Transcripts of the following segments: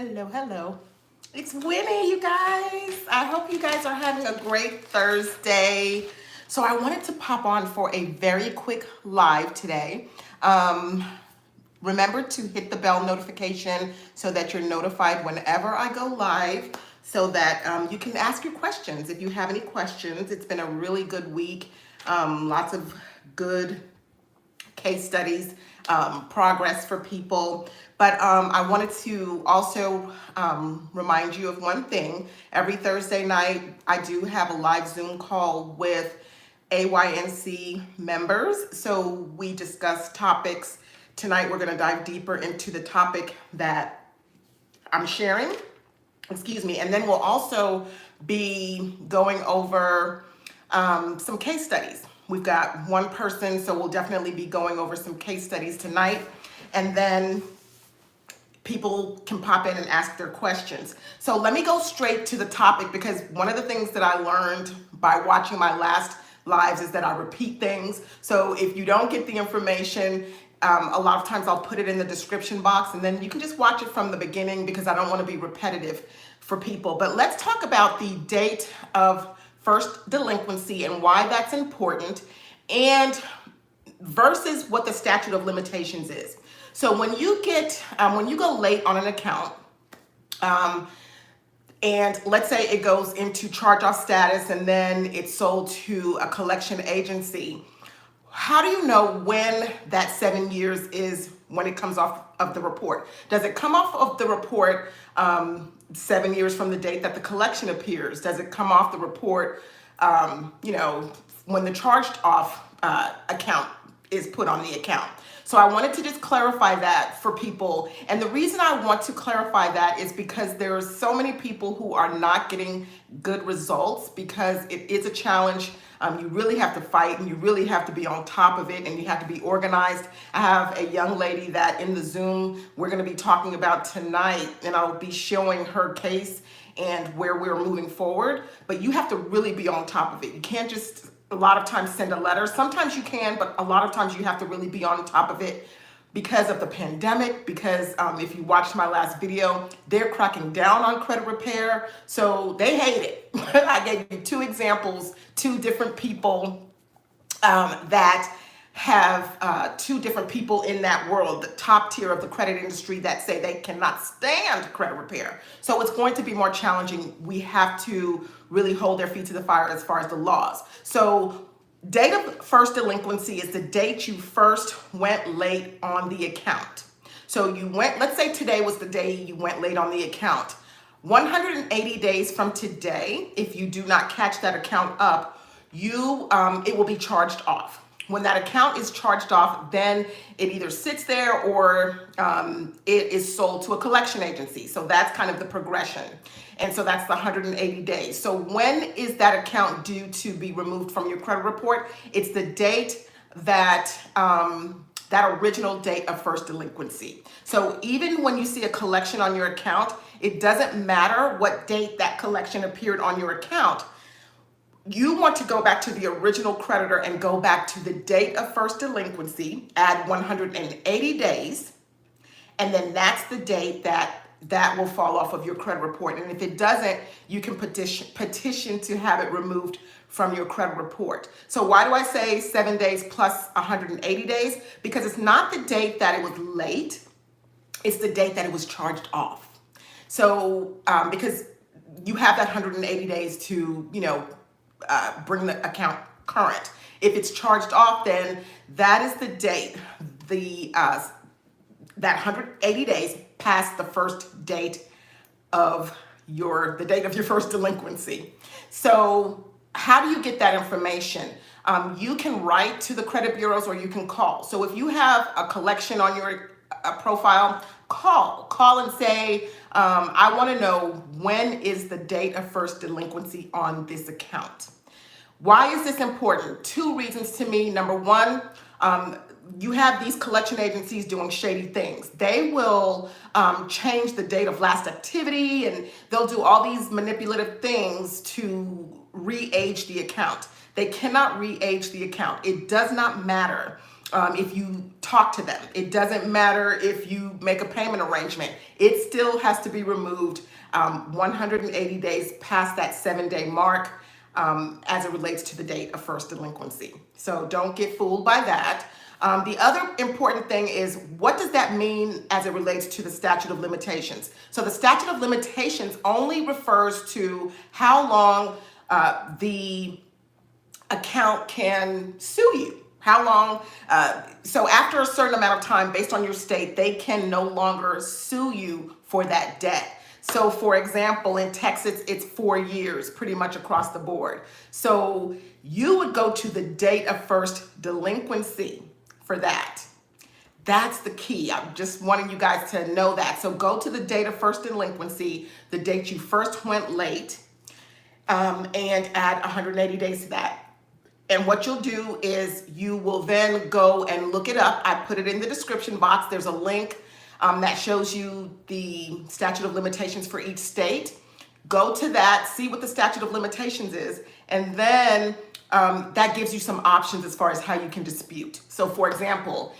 Hello, hello. It's Winnie, you guys. I hope you guys are having a great Thursday. So, I wanted to pop on for a very quick live today. Um, Remember to hit the bell notification so that you're notified whenever I go live so that you can ask your questions if you have any questions. It's been a really good week, lots of good case studies, progress for people. But I wanted to also remind you of one thing. Every Thursday night, I do have a live Zoom call with AYNC members. So we discuss topics. Tonight, we're going to dive deeper into the topic that I'm sharing. Excuse me. And then we'll also be going over some case studies. We've got one person, so we'll definitely be going over some case studies tonight. And then people can pop in and ask their questions. So let me go straight to the topic, because one of the things that I learned by watching my last lives is that I repeat things. So if you don't get the information, a lot of times I'll put it in the description box and then you can just watch it from the beginning, because I don't want to be repetitive for people. But let's talk about the date of first delinquency and why that's important, and versus what the statute of limitations is. So when you go late on an account, and let's say it goes into charge-off status and then it's sold to a collection agency, how do you know when that 7 years is when it comes off of the report? Does it come off of the report 7 years from the date that the collection appears? Does it come off the report, when the charged off account is put on the account? So I wanted to just clarify that for people. And the reason I want to clarify that is because there are so many people who are not getting good results, because it is a challenge. You really have to fight and you really have to be on top of it, and you have to be organized. I have a young lady that in the Zoom we're going to be talking about tonight, and I'll be showing her case and where we're moving forward. But you have to really be on top of it. You can't just a lot of times send a letter. Sometimes you can, but a lot of times you have to really be on top of it because of the pandemic, because if you watched my last video, they're cracking down on credit repair. So they hate it. I gave you two examples, two different people that have two different people in that world, the top tier of the credit industry, that say they cannot stand credit repair. So it's going to be more challenging. We have to really hold their feet to the fire as far as the laws. So date of first delinquency is the date you first went late on the account. So you went, let's say today was the day you went late on the account. 180 days from today, if you do not catch that account up, it will be charged off. When that account is charged off, then it either sits there or it is sold to a collection agency. So that's kind of the progression. And so that's the 180 days. So when is that account due to be removed from your credit report? It's the date that that original date of first delinquency. So even when you see a collection on your account, it doesn't matter what date that collection appeared on your account. You want to go back to the original creditor and go back to the date of first delinquency, add 180 days, and then that's the date that will fall off of your credit report. And if it doesn't, you can petition to have it removed from your credit report. So why do I say 7 days plus 180 days? Because it's not the date that it was late, it's the date that it was charged off. So because you have that 180 days to, bring the account current. If it's charged off, then that is the date, that 180 days past the first date of the date of your first delinquency. So how do you get that information? You can write to the credit bureaus or you can call. So if you have a collection on your profile, call and say, I want to know when is the date of first delinquency on this account. Why is this important? Two reasons to me. Number one, you have these collection agencies doing shady things. They will change the date of last activity, and they'll do all these manipulative things to re-age the account. They cannot re-age the account. It does not matter if you talk to them. It doesn't matter if you make a payment arrangement. It still has to be removed 180 days past that 7-day mark as it relates to the date of first delinquency. So don't get fooled by that. The other important thing is, what does that mean as it relates to the statute of limitations? So the statute of limitations only refers to how long the account can sue you. How long? So after a certain amount of time, based on your state, they can no longer sue you for that debt. So for example, in Texas, it's 4 years pretty much across the board. So you would go to the date of first delinquency for that. That's the key. I'm just wanting you guys to know that. So go to the date of first delinquency, the date you first went late, and add 180 days to that. And what you'll do is you will then go and look it up. I put it in the description box. There's a link that shows you the statute of limitations for each state. Go to that, see what the statute of limitations is, and then that gives you some options as far as how you can dispute. So for example,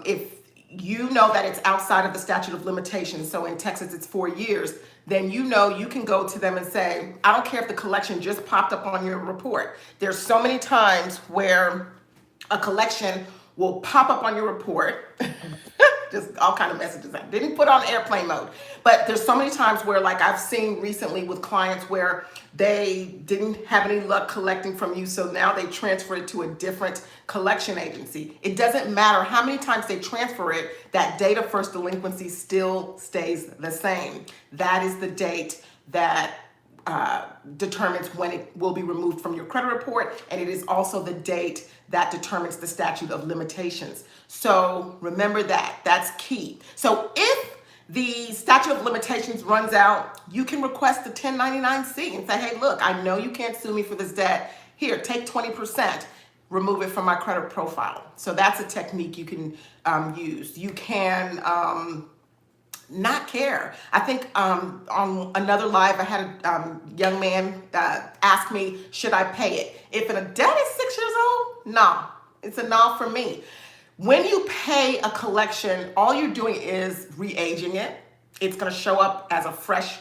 if you know that it's outside of the statute of limitations, so in Texas it's 4 years, then you know you can go to them and say, I don't care if the collection just popped up on your report. There's so many times where a collection will pop up on your report, just all kind of messages I didn't put on airplane mode. But there's so many times where, like I've seen recently with clients where they didn't have any luck collecting from you, so now they transfer it to a different collection agency. It doesn't matter how many times they transfer it, that date of first delinquency still stays the same. That is the date that determines when it will be removed from your credit report, and it is also the date that determines the statute of limitations. So remember that, that's key. So if the statute of limitations runs out, you can request the 1099-C and say, hey, look, I know you can't sue me for this debt. Here, take 20%, remove it from my credit profile. So that's a technique you can use. You can not care. I think on another live, I had a young man ask me, should I pay it? If a debt is 6 years old, no, it's a no for me. When you pay a collection, all you're doing is re-aging it. It's going to show up as a fresh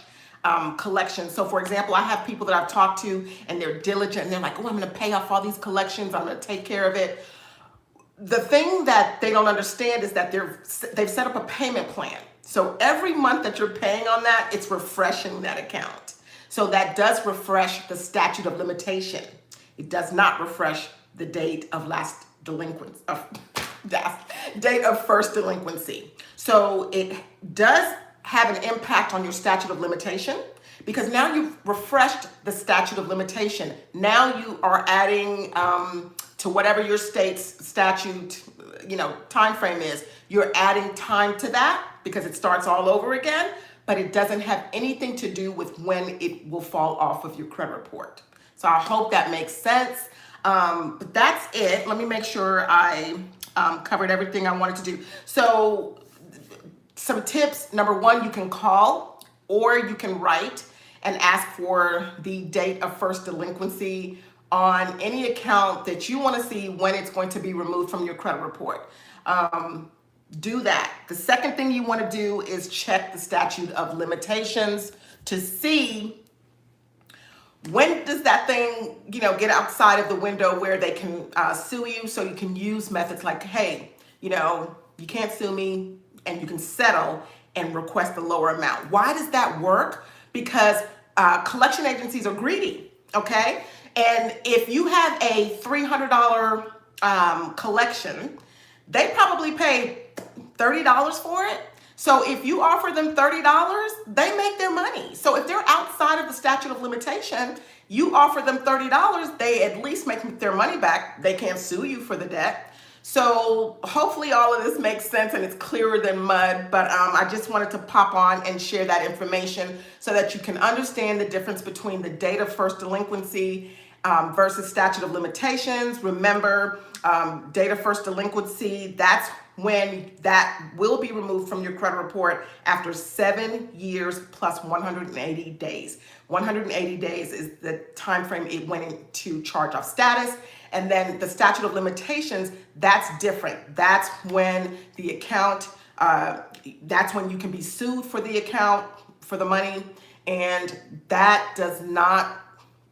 collection. So for example, I have people that I've talked to and they're diligent and they're like, oh, I'm going to pay off all these collections. I'm going to take care of it. The thing that they don't understand is that they've set up a payment plan. So every month that you're paying on that, it's refreshing that account. So that does refresh the statute of limitation. It does not refresh the date of last delinquency, date of first delinquency. So it does have an impact on your statute of limitation because now you've refreshed the statute of limitation. Now you are adding to whatever your state's statute, time frame is. You're adding time to that because it starts all over again, but it doesn't have anything to do with when it will fall off of your credit report. So I hope that makes sense. But that's it. Let me make sure I covered everything I wanted to do. So some tips. Number one, you can call or you can write and ask for the date of first delinquency on any account that you want to see when it's going to be removed from your credit report. Do that. The second thing you want to do is check the statute of limitations to see when does that thing, get outside of the window where they can sue you. So you can use methods like, hey, you can't sue me, and you can settle and request a lower amount. Why does that work? Because collection agencies are greedy, okay? And if you have a $300 collection, they probably paid $30 for it. So if you offer them $30, they make their money. So if they're outside of the statute of limitation, you offer them $30, they at least make their money back. They can't sue you for the debt. So hopefully all of this makes sense and it's clearer than mud, but I just wanted to pop on and share that information so that you can understand the difference between the date of first delinquency versus statute of limitations. Remember, date of first delinquency, that's when that will be removed from your credit report after 7 years plus 180 days. 180 days is the time frame it went into charge-off status. And then the statute of limitations, that's different. That's when the account, that's when you can be sued for the account, for the money, and that does not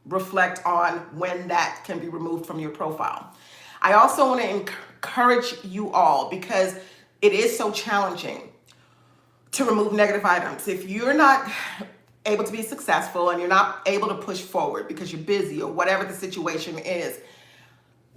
reflect on when that can be removed from your profile. I also want to encourage you all, because it is so challenging to remove negative items. If you're not able to be successful and you're not able to push forward because you're busy or whatever the situation is,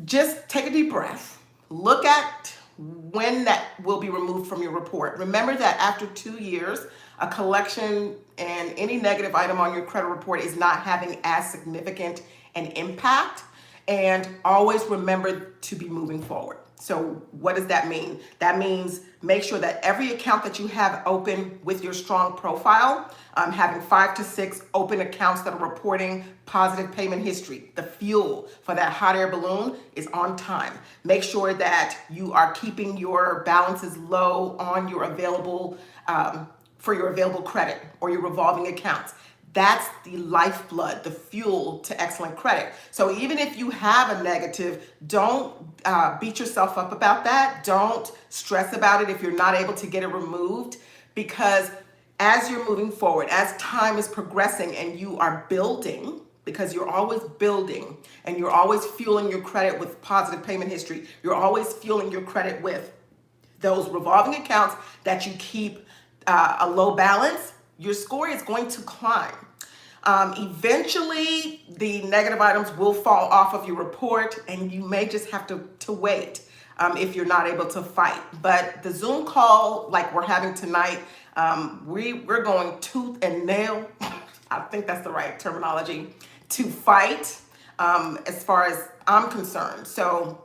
just take a deep breath. Look at when that will be removed from your report. Remember that after 2 years, a collection and any negative item on your credit report is not having as significant an impact. And always remember to be moving forward. So what does that mean? That means make sure that every account that you have open with your strong profile, having 5 to 6 open accounts that are reporting positive payment history. The fuel for that hot air balloon is on time. Make sure that you are keeping your balances low on your available, for your available credit or your revolving accounts. That's the lifeblood, the fuel to excellent credit. So even if you have a negative, don't beat yourself up about that. Don't stress about it if you're not able to get it removed, because as you're moving forward, as time is progressing and you are building, because you're always building and you're always fueling your credit with positive payment history, you're always fueling your credit with those revolving accounts that you keep a low balance, your score is going to climb. Eventually, the negative items will fall off of your report, and you may just have to wait if you're not able to fight. But the Zoom call, like we're having tonight, we're going tooth and nail. I think that's the right terminology, to fight as far as I'm concerned. So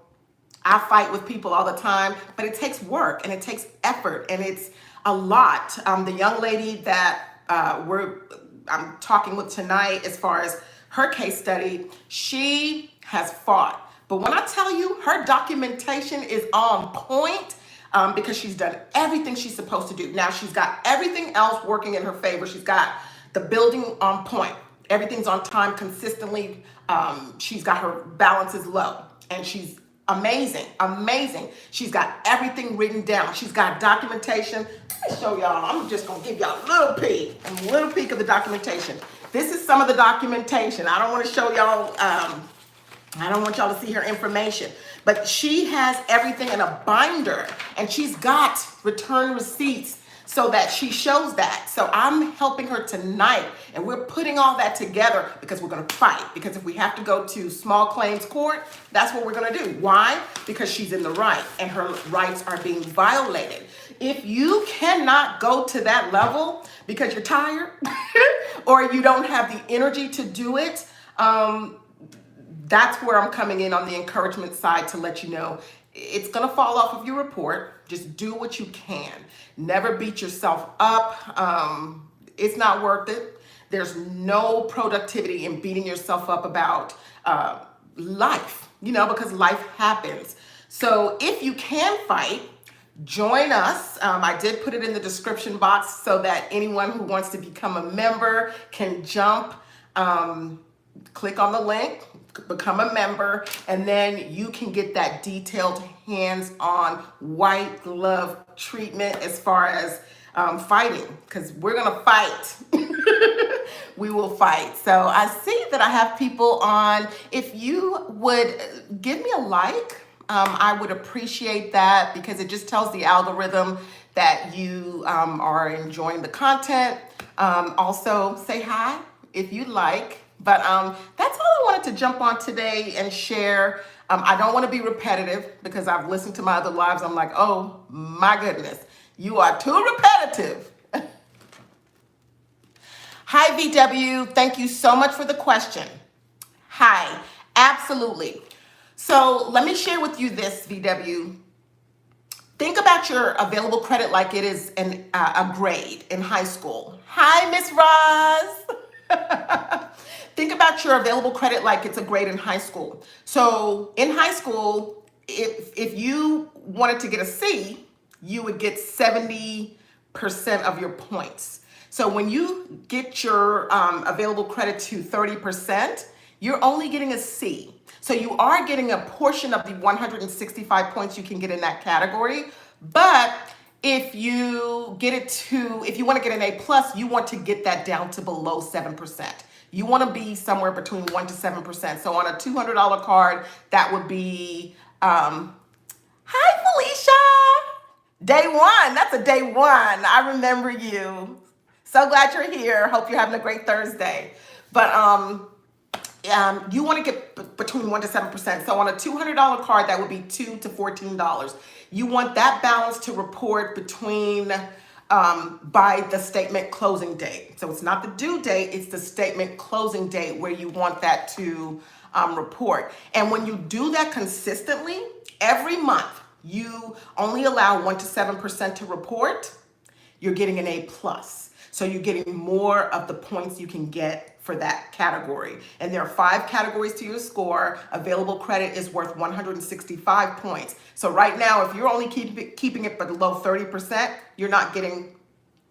I fight with people all the time, but it takes work and it takes effort and it's a lot. The young lady that I'm talking with tonight, as far as her case study, she has fought. But when I tell you, her documentation is on point, because she's done everything she's supposed to do. Now she's got everything else working in her favor. She's got the building on point. Everything's on time consistently. She's got her balances low, and she's amazing. She's got everything written down. She's got documentation. Let me show y'all. I'm just gonna give y'all a little peek of the documentation. This is some of the documentation. I don't want to show y'all, I don't want y'all to see her information, but she has everything in a binder, and she's got return receipts so that she shows that. So I'm helping her tonight, and we're putting all that together because we're gonna fight. Because if we have to go to small claims court, that's what we're gonna do. Why? Because she's in the right and her rights are being violated. If you cannot go to that level because you're tired or you don't have the energy to do it, that's where I'm coming in on the encouragement side to let you know it's gonna fall off of your report. Just do what you can. Never beat yourself up. It's not worth it. There's no productivity in beating yourself up about life, because life happens. So if you can fight, join us. I did put it in the description box so that anyone who wants to become a member can jump, click on the link, become a member, and then you can get that detailed hands-on white glove treatment as far as fighting, because we're gonna fight. We will fight. So I see that I have people on. If you would give me a like, I would appreciate that, because it just tells the algorithm that you are enjoying the content. Also say hi if you like. But that's all I wanted to jump on today and share. I don't want to be repetitive, because I've listened to my other lives. I'm like, oh my goodness, you are too repetitive. Hi, VW. Thank you so much for the question. Hi, absolutely. So let me share with you this, VW. Think about your available credit like it is a grade in high school. Hi, Miss Roz. Think about your available credit like it's a grade in high school. So in high school, if you wanted to get a C, you would get 70% of your points. So when you get your available credit to 30%, you're only getting a C. So you are getting a portion of the 165 points you can get in that category. But if you get it to, if you want to get an A plus, you want to get that down to below 7%. You want to be somewhere between 1 to 7%. So on a $200 card, that would be, hi Felicia. Day one. That's a day one. I remember you. So glad you're here. Hope you're having a great Thursday. But you want to get between 1 to 7%. So on a $200 card, that would be $2 to $14. You want that balance to report between by the statement closing date. So it's not the due date, it's the statement closing date where you want that to report. And when you do that consistently, every month, you only allow 1 to 7% to report, you're getting an A plus. So you're getting more of the points you can get for that category. And there are 5 categories to your score. Available credit is worth 165 points. So right now, if you're only keeping it below 30%, you're not getting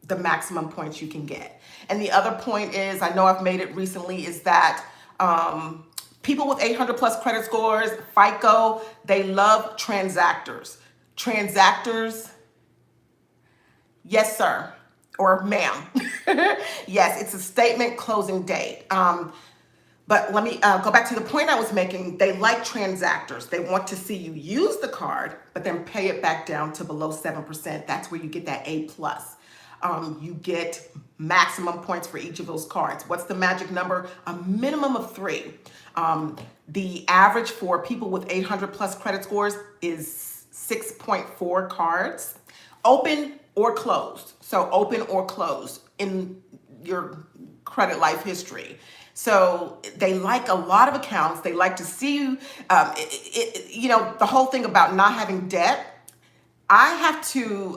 the maximum points you can get. And the other point is, I know I've made it recently, is that people with 800 plus credit scores, FICO, they love transactors. Transactors, yes, sir, or ma'am. Yes, it's a statement closing date. But let me go back to the point I was making. They like transactors. They want to see you use the card, but then pay it back down to below 7%. That's where you get that A plus. You get maximum points for each of those cards. What's the magic number? A minimum of 3. The average for people with 800 plus credit scores is 6.4 cards, open or closed. So open or closed in your credit life history. So they like a lot of accounts. They like to see you, the whole thing about not having debt. I have to,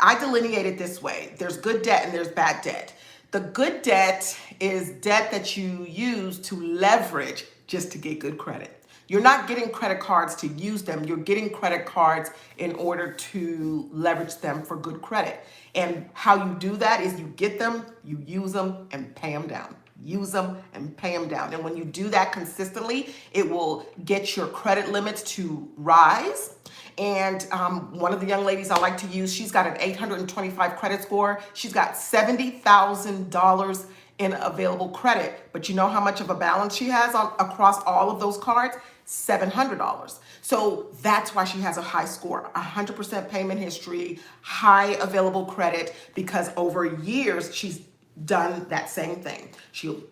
I delineate it this way. There's good debt and there's bad debt. The good debt is debt that you use to leverage just to get good credit. You're not getting credit cards to use them. You're getting credit cards in order to leverage them for good credit. And how you do that is you get them, you use them, and pay them down. Use them and pay them down. And when you do that consistently, it will get your credit limits to rise. And one of the young ladies I like to use, she's got an 825 credit score. She's got $70,000 in available credit. But you know how much of a balance she has across all of those cards? $700. So that's why she has a high score, 100% payment history, high available credit, because over years she's done that same thing. She'll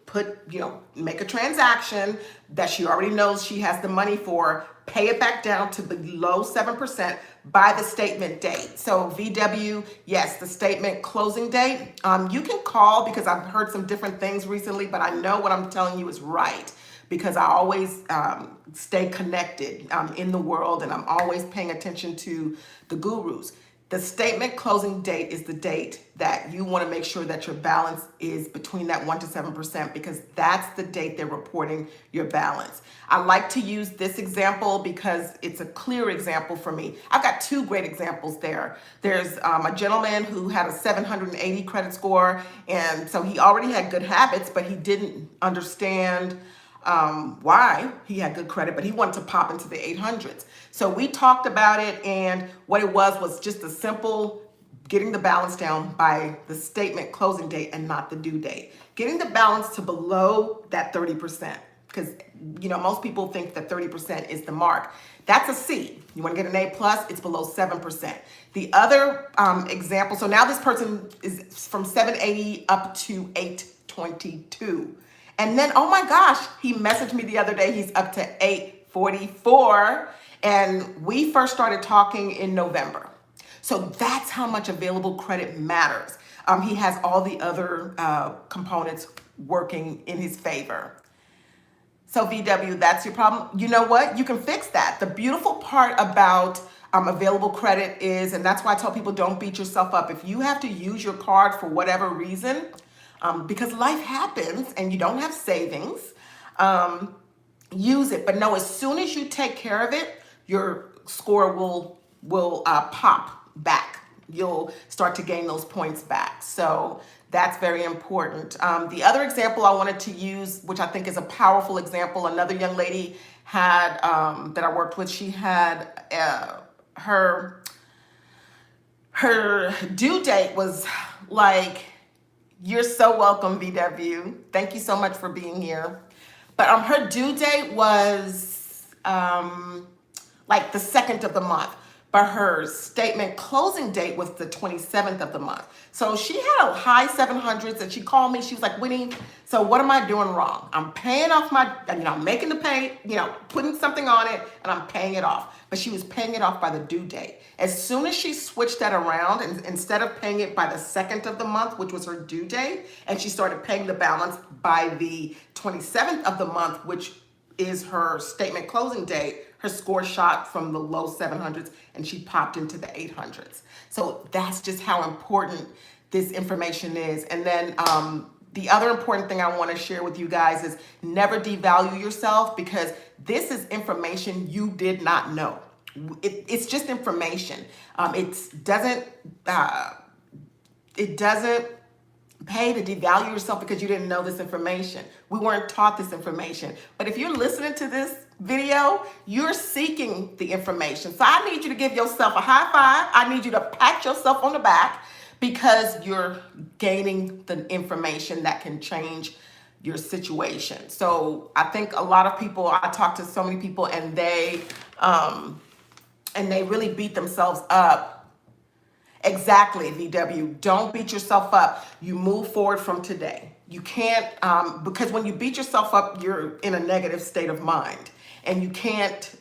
make a transaction that she already knows she has the money for, pay it back down to below 7% by the statement date. So VW, yes, the statement closing date. You can call, because I've heard some different things recently, but I know what I'm telling you is right, because I always stay connected in the world, and I'm always paying attention to the gurus. The statement closing date is the date that you want to make sure that your balance is between that 1 to 7%, because that's the date they're reporting your balance. I like to use this example because it's a clear example for me. I've got 2 great examples there. There's a gentleman who had a 780 credit score, and so he already had good habits, but he didn't understand why he had good credit, but he wanted to pop into the 800s. So we talked about it, and what it was just a simple getting the balance down by the statement closing date and not the due date. Getting the balance to below that 30%, because most people think that 30% is the mark. That's a C. You want to get an A plus, it's below 7%. The other example, so now this person is from 780 up to 822. And then, oh my gosh, he messaged me the other day, he's up to 844. And we first started talking in November. So that's how much available credit matters. He has all the other components working in his favor. So VW, that's your problem. You know what? You can fix that. The beautiful part about available credit is, and that's why I tell people don't beat yourself up. If you have to use your card for whatever reason, because life happens and you don't have savings, use it. But no, as soon as you take care of it, your score will pop back. You'll start to gain those points back. So that's very important. The other example I wanted to use, which I think is a powerful example, another young lady had that I worked with. She had her due date was like, you're so welcome, VW. Thank you so much for being here. But her due date was like the 2nd of the month, but her statement closing date was the 27th of the month. So she had a high 700s, and she called me. She was like, Winnie, so what am I doing wrong? I'm paying off my, I'm making the pay, putting something on it, and I'm paying it off. But she was paying it off by the due date. As soon as she switched that around, and instead of paying it by the 2nd of the month, which was her due date, and she started paying the balance by the 27th of the month, which is her statement closing date, her score shot from the low 700s and she popped into the 800s. So that's just how important this information is. And then the other important thing I want to share with you guys is never devalue yourself, because this is information you did not know. It's just information. It doesn't pay to devalue yourself because you didn't know this information. We weren't taught this information. But if you're listening to this video, you're seeking the information. So I need you to give yourself a high five. I need you to pat yourself on the back, because you're gaining the information that can change your situation. So I think a lot of people, I talk to so many people, and they really beat themselves up. Exactly, VW. Don't beat yourself up. You move forward from today. You can't, because when you beat yourself up, you're in a negative state of mind, and you can't,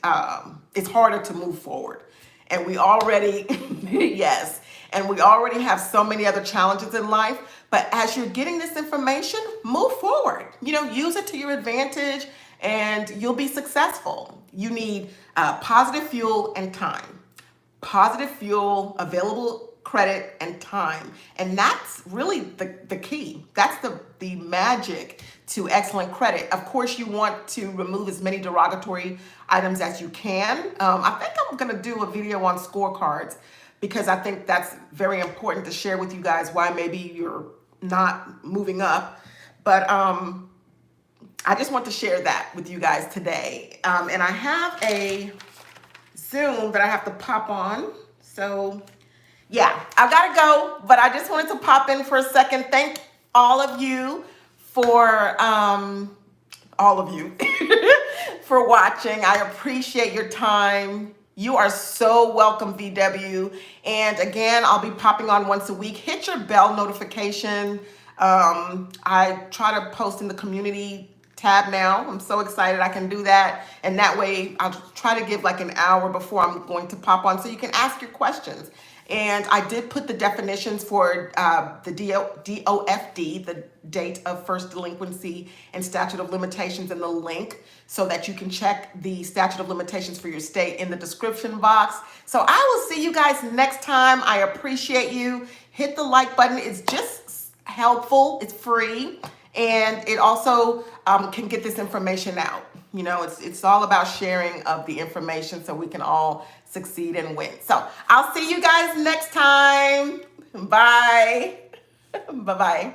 it's harder to move forward. And we already, yes, and we already have so many other challenges in life. But as you're getting this information, move forward. Use it to your advantage, and you'll be successful. You need positive fuel and time. Positive fuel, available credit, and time. And that's really the key. That's the magic to excellent credit. Of course, you want to remove as many derogatory items as you can. I think I'm going to do a video on scorecards, because I think that's very important to share with you guys why maybe you're not moving up. But I just want to share that with you guys today. And I have a Zoom that I have to pop on. So yeah, I've got to go, but I just wanted to pop in for a second. Thank all of you for for watching. I appreciate your time. You are so welcome, VW. And again, I'll be popping on once a week. Hit your bell notification. I try to post in the community tab now. I'm so excited I can do that. And that way I'll try to give like an hour before I'm going to pop on, so you can ask your questions. And I did put the definitions for the DOFD, the date of first delinquency, and statute of limitations in the link, so that you can check the statute of limitations for your state in the description box. So I will see you guys next time. I appreciate you. Hit the like button. It's just helpful. It's free. And it also can get this information out. It's all about sharing of the information so we can all succeed and win. So I'll see you guys next time. Bye. Bye-bye.